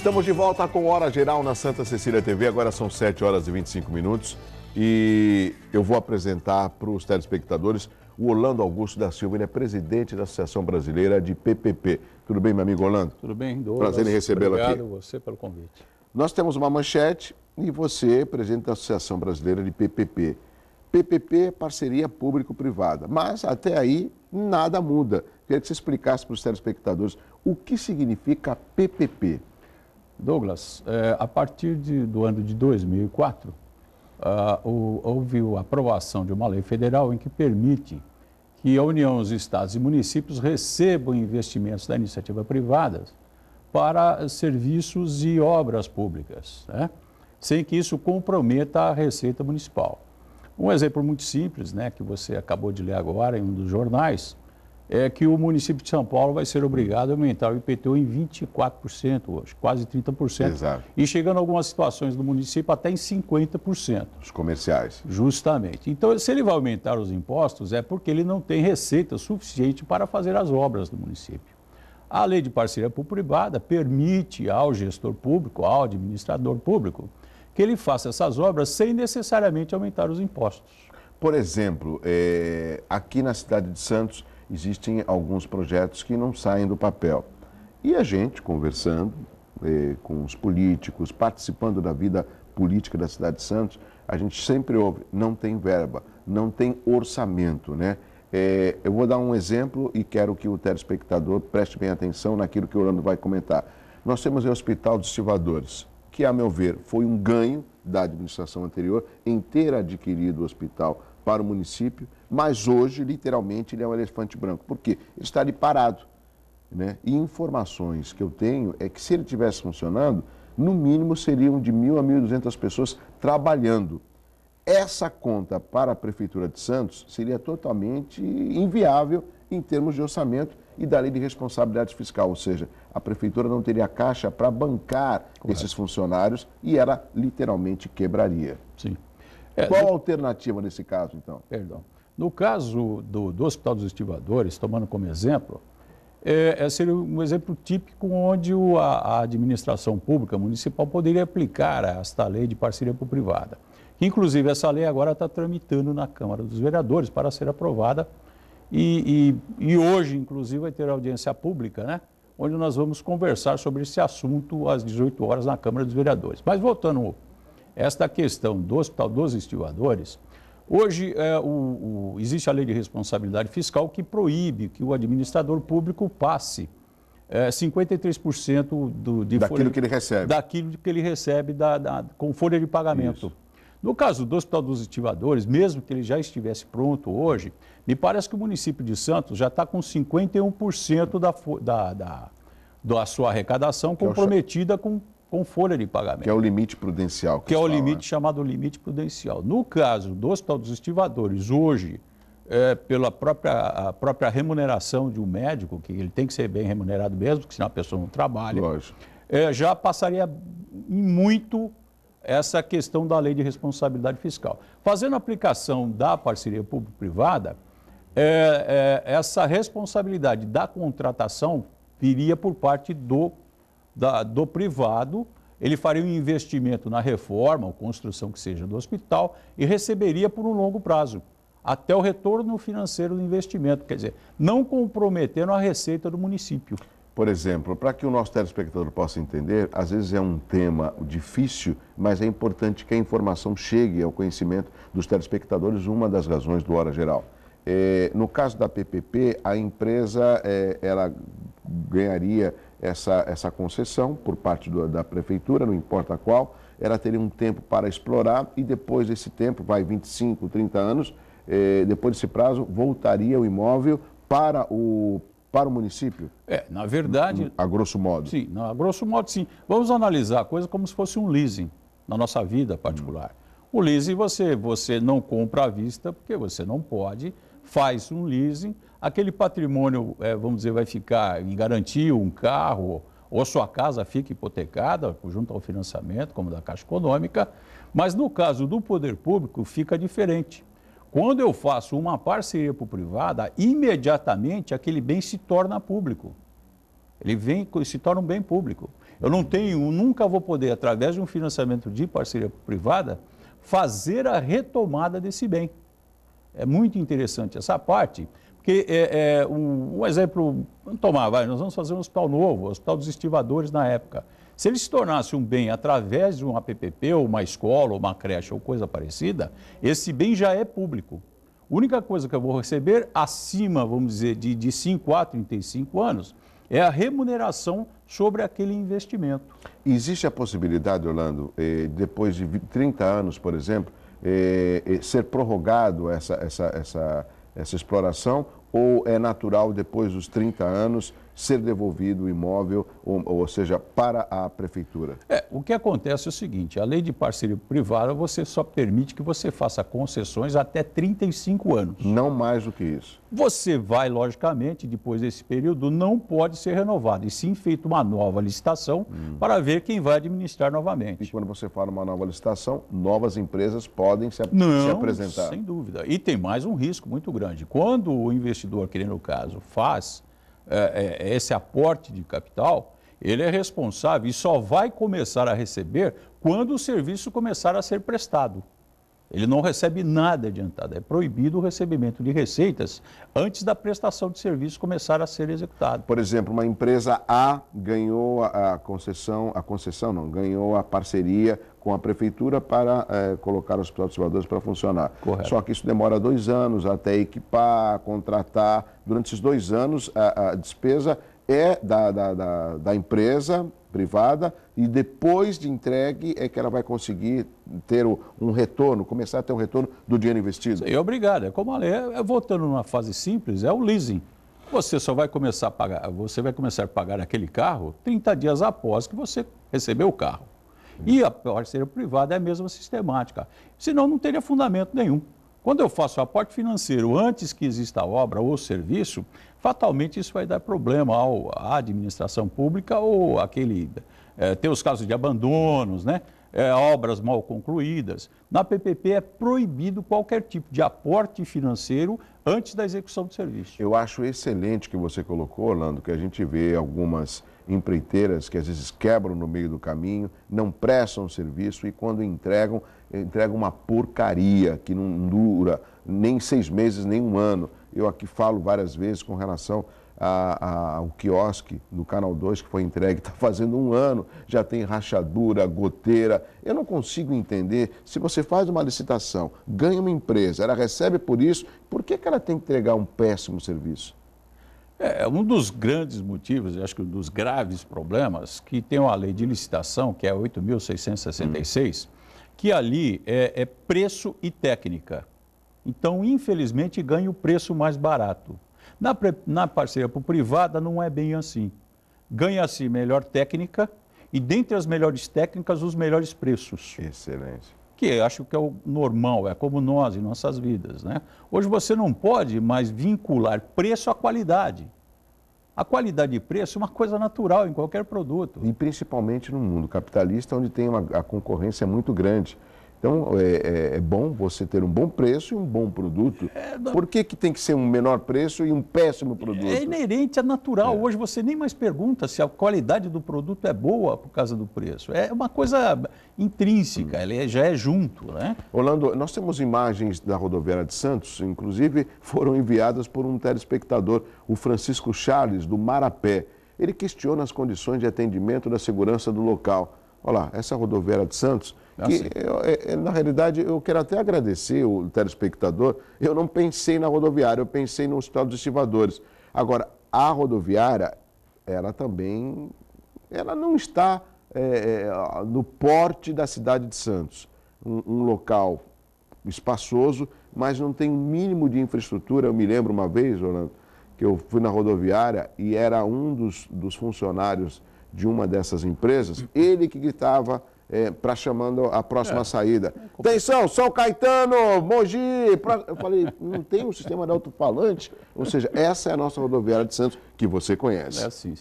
Estamos de volta com Hora Geral na Santa Cecília TV. Agora são 7 horas e 25 minutos e eu vou apresentar para os telespectadores o Orlando Augusto da Silva. Ele é presidente da Associação Brasileira de PPP. Tudo bem, meu amigo Orlando? Tudo bem, Douglas. Prazer em recebê-lo aqui. Obrigado você pelo convite. Nós temos uma manchete e você, presidente da Associação Brasileira de PPP. PPP é parceria público-privada, mas até aí nada muda. Queria que você explicasse para os telespectadores o que significa PPP. Douglas, a partir do ano de 2004, houve a aprovação de uma lei federal em que permite que a União, os estados e municípios recebam investimentos da iniciativa privada para serviços e obras públicas, né? Sem que isso comprometa a receita municipal. Um exemplo muito simples, né, que você acabou de ler agora em um dos jornais, é que o município de São Paulo vai ser obrigado a aumentar o IPTU em 24% hoje, quase 30%. Exato. E chegando em algumas situações do município até em 50%. Os comerciais. Justamente. Então, se ele vai aumentar os impostos, é porque ele não tem receita suficiente para fazer as obras do município. A lei de parceria público-privada permite ao gestor público, ao administrador público, que ele faça essas obras sem necessariamente aumentar os impostos. Por exemplo, aqui na cidade de Santos, existem alguns projetos que não saem do papel. E a gente, conversando com os políticos, participando da vida política da cidade de Santos, a gente sempre ouve, não tem verba, não tem orçamento, né? Eu vou dar um exemplo e quero que o telespectador preste bem atenção naquilo que o Orlando vai comentar. Nós temos o Hospital dos Estivadores, que, a meu ver, foi um ganho da administração anterior em ter adquirido o hospital para o município, mas hoje, literalmente, ele é um elefante branco. Por quê? Ele está ali parado, né? E informações que eu tenho é que, se ele estivesse funcionando, no mínimo seriam de 1.000 a 1.200 pessoas trabalhando. Essa conta para a Prefeitura de Santos seria totalmente inviável em termos de orçamento e da lei de responsabilidade fiscal, ou seja, a Prefeitura não teria caixa para bancar esses funcionários e ela literalmente quebraria. Sim. Qual a alternativa nesse caso, então? Perdão. No caso do Hospital dos Estivadores, tomando como exemplo, seria um exemplo típico onde a administração pública municipal poderia aplicar esta lei de parceria público-privada. Inclusive, essa lei agora está tramitando na Câmara dos Vereadores para ser aprovada e hoje, inclusive, vai ter audiência pública, né? Onde nós vamos conversar sobre esse assunto às 18 horas na Câmara dos Vereadores. Mas voltando a esta questão do Hospital dos Estivadores, hoje existe a lei de responsabilidade fiscal que proíbe que o administrador público passe 53% daquilo que ele recebe. Daquilo que ele recebe com folha de pagamento. Isso. No caso do Hospital dos Estivadores, mesmo que ele já estivesse pronto hoje, me parece que o município de Santos já está com 51% da sua arrecadação comprometida com folha de pagamento. Que é o limite prudencial. Que é o limite chamado limite prudencial. No caso do Hospital dos Estivadores, hoje, pela própria remuneração de um médico, que ele tem que ser bem remunerado mesmo, porque senão a pessoa não trabalha. Lógico. Já passaria muito essa questão da lei de responsabilidade fiscal. Fazendo a aplicação da parceria público-privada, essa responsabilidade da contratação viria por parte do privado. Ele faria um investimento na reforma ou construção que seja do hospital e receberia por um longo prazo, até o retorno financeiro do investimento, quer dizer, não comprometendo a receita do município. Por exemplo, para que o nosso telespectador possa entender, às vezes é um tema difícil, mas é importante que a informação chegue ao conhecimento dos telespectadores, uma das razões do Hora Geral. No caso da PPP, a empresa ela ganharia essa concessão por parte da Prefeitura, não importa qual, ela teria um tempo para explorar e depois desse tempo, vai 25, 30 anos, depois desse prazo, voltaria o imóvel para o município? Na verdade... A grosso modo. Sim, a grosso modo sim. Vamos analisar a coisa como se fosse um leasing na nossa vida particular. O leasing você não compra à vista porque você não pode, faz um leasing, aquele patrimônio, vamos dizer, vai ficar em garantia, um carro ou sua casa fica hipotecada junto ao financiamento, como da Caixa Econômica, mas no caso do poder público fica diferente. Quando eu faço uma parceria público-privada, imediatamente aquele bem se torna público. Ele se torna um bem público. Eu não tenho, nunca vou poder, através de um financiamento de parceria privada, fazer a retomada desse bem. É muito interessante essa parte, porque um exemplo, vamos tomar, nós vamos fazer um hospital novo, o Hospital dos Estivadores na época. Se ele se tornasse um bem através de uma PPP, ou uma escola, ou uma creche, ou coisa parecida, esse bem já é público. A única coisa que eu vou receber acima, vamos dizer, de 5 a 35 anos, é a remuneração sobre aquele investimento. Existe a possibilidade, Orlando, depois de 30 anos, por exemplo, ser prorrogado essa exploração, ou é natural, depois dos 30 anos, ser devolvido o imóvel, ou seja, para a prefeitura? O que acontece é o seguinte, a lei de parceria privada, você só permite que você faça concessões até 35 anos. Não mais do que isso. Você vai, logicamente, depois desse período, não pode ser renovado, e sim feita uma nova licitação para ver quem vai administrar novamente. E quando você fala uma nova licitação, novas empresas podem se apresentar? Sem dúvida. E tem mais um risco muito grande. Quando o investidor, que no caso, faz esse aporte de capital, ele é responsável e só vai começar a receber quando o serviço começar a ser prestado. Ele não recebe nada adiantado, é proibido o recebimento de receitas antes da prestação de serviço começar a ser executada. Por exemplo, uma empresa A ganhou ganhou a parceria com a prefeitura para colocar os hospitais estivadores para funcionar. Correto. Só que isso demora 2 anos até equipar, contratar. Durante esses 2 anos, a despesa é da empresa privada, e depois de entregue é que ela vai conseguir ter um retorno, começar a ter um retorno do dinheiro investido. E obrigado. É como a lei, voltando numa fase simples, é o leasing. Você só vai começar a pagar aquele carro 30 dias após que você recebeu o carro. E a parceria privada é a mesma sistemática. Senão não teria fundamento nenhum. Quando eu faço o aporte financeiro antes que exista a obra ou serviço, fatalmente isso vai dar problema à administração pública ou tem os casos de abandonos, né? Obras mal concluídas. Na PPP é proibido qualquer tipo de aporte financeiro antes da execução do serviço. Eu acho excelente que você colocou, Orlando, que a gente vê algumas empreiteiras que às vezes quebram no meio do caminho, não prestam serviço e quando entregam uma porcaria que não dura nem 6 meses, nem 1 ano. Eu aqui falo várias vezes com relação ao quiosque do Canal 2 que foi entregue, está fazendo 1 ano, já tem rachadura, goteira. Eu não consigo entender, se você faz uma licitação, ganha uma empresa, ela recebe por isso, por que ela tem que entregar um péssimo serviço? Um dos grandes motivos, acho que um dos graves problemas, que tem uma lei de licitação, que é 8.666, que ali é preço e técnica. Então, infelizmente, ganha o preço mais barato. Na parceria privada não é bem assim. Ganha-se melhor técnica e, dentre as melhores técnicas, os melhores preços. Excelente. Que acho que é o normal, é como nós em nossas vidas, né? Hoje você não pode mais vincular preço à qualidade. A qualidade de preço é uma coisa natural em qualquer produto. E principalmente no mundo capitalista, onde tem a concorrência muito grande. Então, é bom você ter um bom preço e um bom produto. Por que tem que ser um menor preço e um péssimo produto? É inerente, é natural. Hoje você nem mais pergunta se a qualidade do produto é boa por causa do preço. É uma coisa intrínseca, ela já é junto, né? Orlando, nós temos imagens da rodoviária de Santos, inclusive foram enviadas por um telespectador, o Francisco Charles, do Marapé. Ele questiona as condições de atendimento da segurança do local. Olha lá, essa rodoviária de Santos, que na realidade eu quero até agradecer o telespectador, eu não pensei na rodoviária, eu pensei no Hospital dos Estivadores. Agora, a rodoviária, ela não está no porte da cidade de Santos. Um local espaçoso, mas não tem um mínimo de infraestrutura. Eu me lembro uma vez, Orlando, que eu fui na rodoviária e era um dos funcionários de uma dessas empresas, ele que gritava para chamando a próxima saída. Atenção, São Caetano, Mogi. Eu falei, não tem um sistema de alto-falante? Ou seja, essa é a nossa rodoviária de Santos, que você conhece. Sim.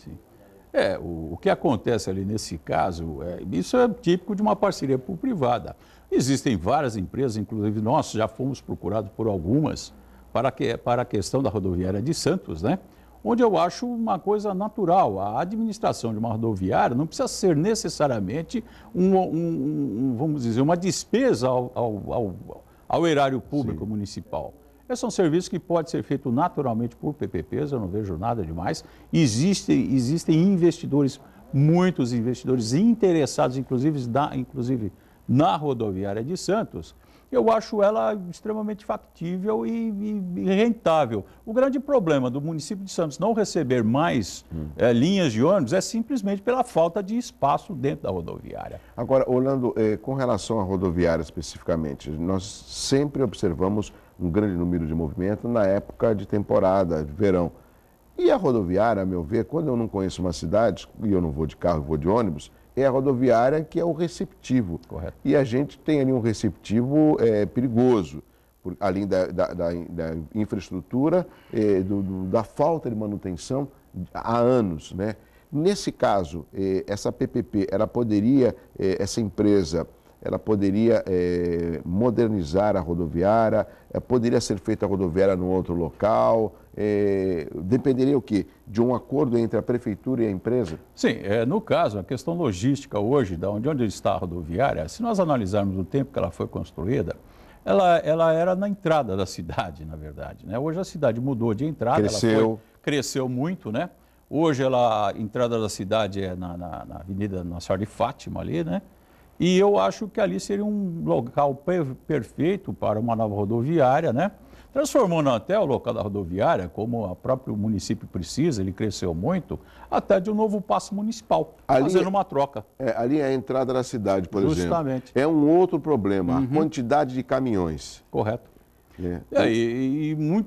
O que acontece ali nesse caso, isso é típico de uma parceria público-privada. Existem várias empresas, inclusive nós já fomos procurados por algumas para a questão da rodoviária de Santos, né? onde eu acho uma coisa natural. A administração de uma rodoviária não precisa ser necessariamente vamos dizer, uma despesa ao erário público municipal. Esses são serviços que podem ser feitos naturalmente por PPPs, eu não vejo nada demais. Existem investidores, muitos investidores interessados, inclusive na rodoviária de Santos. Eu acho ela extremamente factível e rentável. O grande problema do município de Santos não receber mais linhas de ônibus é simplesmente pela falta de espaço dentro da rodoviária. Agora, Orlando, com relação à rodoviária especificamente, nós sempre observamos um grande número de movimento na época de temporada, de verão. E a rodoviária, a meu ver, quando eu não conheço uma cidade, e eu não vou de carro, eu vou de ônibus, é a rodoviária que é o receptivo. Correto. E a gente tem ali um receptivo perigoso, além da infraestrutura, da falta de manutenção há anos, né? Nesse caso, essa PPP, essa empresa, ela poderia modernizar a rodoviária, poderia ser feita a rodoviária num outro local, dependeria o quê? De um acordo entre a prefeitura e a empresa? Sim, no caso, a questão logística hoje, onde está a rodoviária, se nós analisarmos o tempo que ela foi construída, ela era na entrada da cidade, na verdade, né? Hoje a cidade mudou de entrada, cresceu muito, né? Hoje a entrada da cidade é na Avenida Nossa Senhora de Fátima ali, né? E eu acho que ali seria um local perfeito para uma nova rodoviária, né? Transformando até o local da rodoviária, como o próprio município precisa, ele cresceu muito, até de um novo paço municipal, fazendo uma troca. Ali é a entrada da cidade, por exemplo. Justamente. É um outro problema, a quantidade de caminhões. Correto.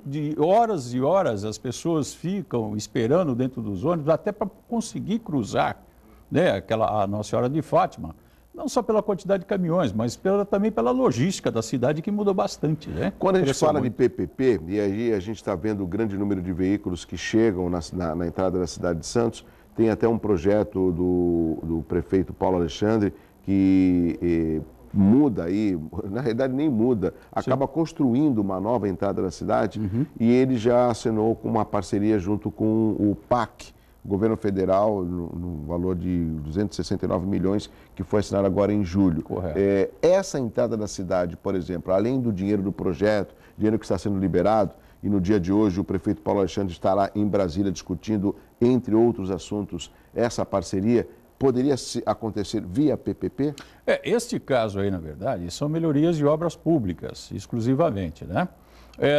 De horas e horas as pessoas ficam esperando dentro dos ônibus, até para conseguir cruzar, né, a Nossa Senhora de Fátima. Não só pela quantidade de caminhões, mas também pela logística da cidade, que mudou bastante, né? Quando a gente fala de PPP, e aí a gente está vendo o grande número de veículos que chegam na entrada da cidade de Santos, tem até um projeto do prefeito Paulo Alexandre que muda aí, na realidade nem muda, acaba construindo uma nova entrada da cidade e ele já assinou com uma parceria junto com o PAC, governo federal, no valor de 269 milhões, que foi assinado agora em julho. Correto. Essa entrada da cidade, por exemplo, além do dinheiro do projeto, dinheiro que está sendo liberado, e no dia de hoje o prefeito Paulo Alexandre está lá em Brasília discutindo, entre outros assuntos, essa parceria, poderia acontecer via PPP? Este caso aí, na verdade, são melhorias de obras públicas, exclusivamente, né?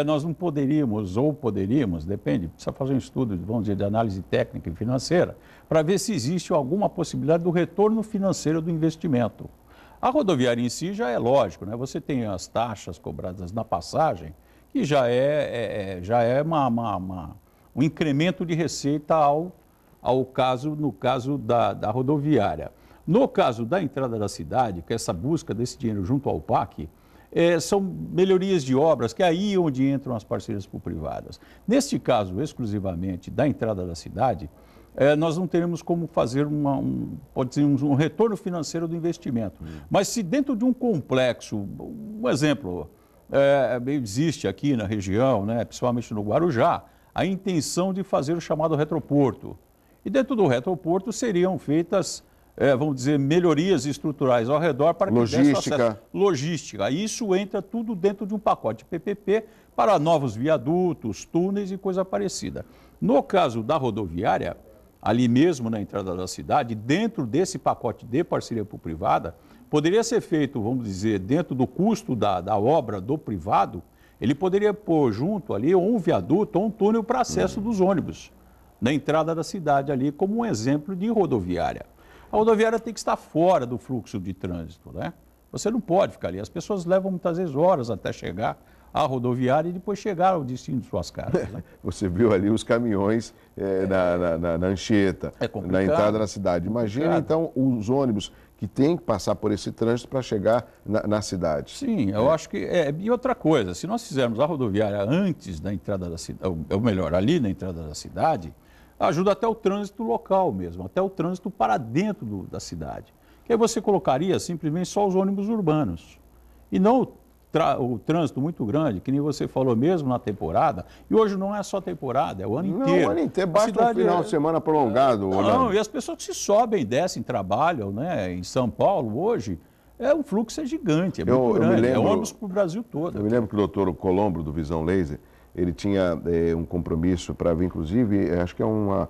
Nós não poderíamos, ou poderíamos, depende, precisa fazer um estudo, vamos dizer, de análise técnica e financeira, para ver se existe alguma possibilidade do retorno financeiro do investimento. A rodoviária em si já é lógico, né? Você tem as taxas cobradas na passagem, que já é um incremento de receita no caso da rodoviária. No caso da entrada da cidade, que é essa busca desse dinheiro junto ao PAC, são melhorias de obras, que é aí onde entram as parcerias público-privadas. Neste caso, exclusivamente da entrada da cidade, nós não teremos como fazer pode ser um retorno financeiro do investimento. Mas se dentro de um complexo, um exemplo, existe aqui na região, né, principalmente no Guarujá, a intenção de fazer o chamado retroporto. E dentro do retroporto seriam feitas, vamos dizer, melhorias estruturais ao redor para que desse acesso. Logística. Isso entra tudo dentro de um pacote PPP para novos viadutos, túneis e coisa parecida. No caso da rodoviária, ali mesmo na entrada da cidade, dentro desse pacote de parceria público-privada, poderia ser feito, vamos dizer, dentro do custo da obra do privado, ele poderia pôr junto ali ou um viaduto ou um túnel para acesso dos ônibus na entrada da cidade ali, como um exemplo de rodoviária. A rodoviária tem que estar fora do fluxo de trânsito, né? Você não pode ficar ali. As pessoas levam muitas vezes horas até chegar à rodoviária e depois chegar ao destino de suas casas, né? Você viu ali os caminhões na Anchieta, na entrada da cidade. Imagina então os ônibus que têm que passar por esse trânsito para chegar na cidade. Sim, eu acho que E outra coisa, se nós fizermos a rodoviária antes da entrada da cidade, ou melhor, ali na entrada da cidade, ajuda até o trânsito local mesmo, até o trânsito para dentro da cidade. Que aí você colocaria simplesmente só os ônibus urbanos e não o trânsito muito grande, que nem você falou mesmo na temporada, e hoje não é só temporada, é o ano inteiro. Não, o ano inteiro, basta um final de semana prolongado. Não, e as pessoas que se sobem, descem, trabalham, né? Em São Paulo hoje, o fluxo é gigante, é muito grande, é ônibus para o Brasil todo. Eu me lembro que o doutor Colombo, do Visão Laser, ele tinha um compromisso para vir, inclusive, acho que é uma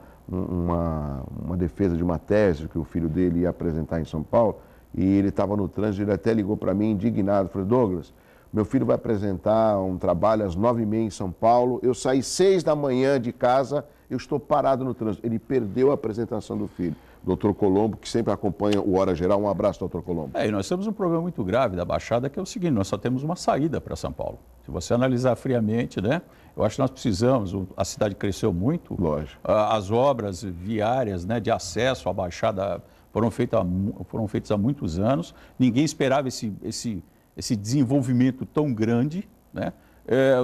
defesa de uma tese que o filho dele ia apresentar em São Paulo, e ele estava no trânsito, ele até ligou para mim indignado, falou, Douglas, meu filho vai apresentar um trabalho às 9h30 em São Paulo, eu saí 6 da manhã de casa, eu estou parado no trânsito. Ele perdeu a apresentação do filho. Doutor Colombo, que sempre acompanha o Hora Geral. Um abraço, doutor Colombo. E nós temos um problema muito grave da Baixada, que é o seguinte, nós só temos uma saída para São Paulo. Se você analisar friamente, né, eu acho que nós precisamos, a cidade cresceu muito. Lógico. As obras viárias, né, de acesso à Baixada foram feitas há muitos anos. Ninguém esperava esse desenvolvimento tão grande, né?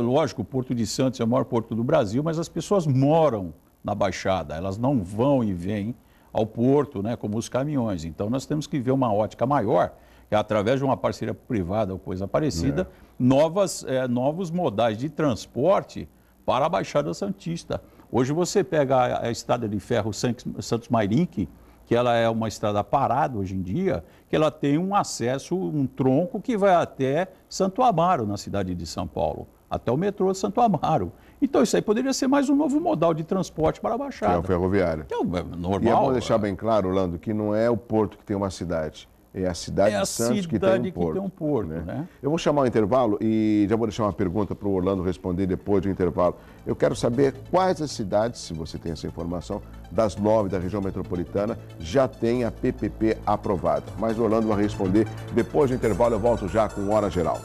Lógico, o Porto de Santos é o maior porto do Brasil, mas as pessoas moram na Baixada, elas não vão e vêm ao porto, né, como os caminhões. Então, nós temos que ver uma ótica maior, que é através de uma parceria privada ou coisa parecida, novos modais de transporte para a Baixada Santista. Hoje você pega a estrada de ferro Santos-Mairinque, que ela é uma estrada parada hoje em dia, que ela tem um acesso, um tronco que vai até Santo Amaro, na cidade de São Paulo, até o metrô de Santo Amaro. Então isso aí poderia ser mais um novo modal de transporte para a Baixada. Que é o ferroviário. Que é normal. E é bom deixar bem claro, Orlando, que não é o porto que tem uma cidade. É a cidade de Santos que tem um porto. Né? Eu vou chamar o intervalo e já vou deixar uma pergunta para o Orlando responder depois do intervalo. Eu quero saber quais as cidades, se você tem essa informação, das 9 da região metropolitana, já tem a PPP aprovada. Mas o Orlando vai responder depois do intervalo. Eu volto já com Hora Geral.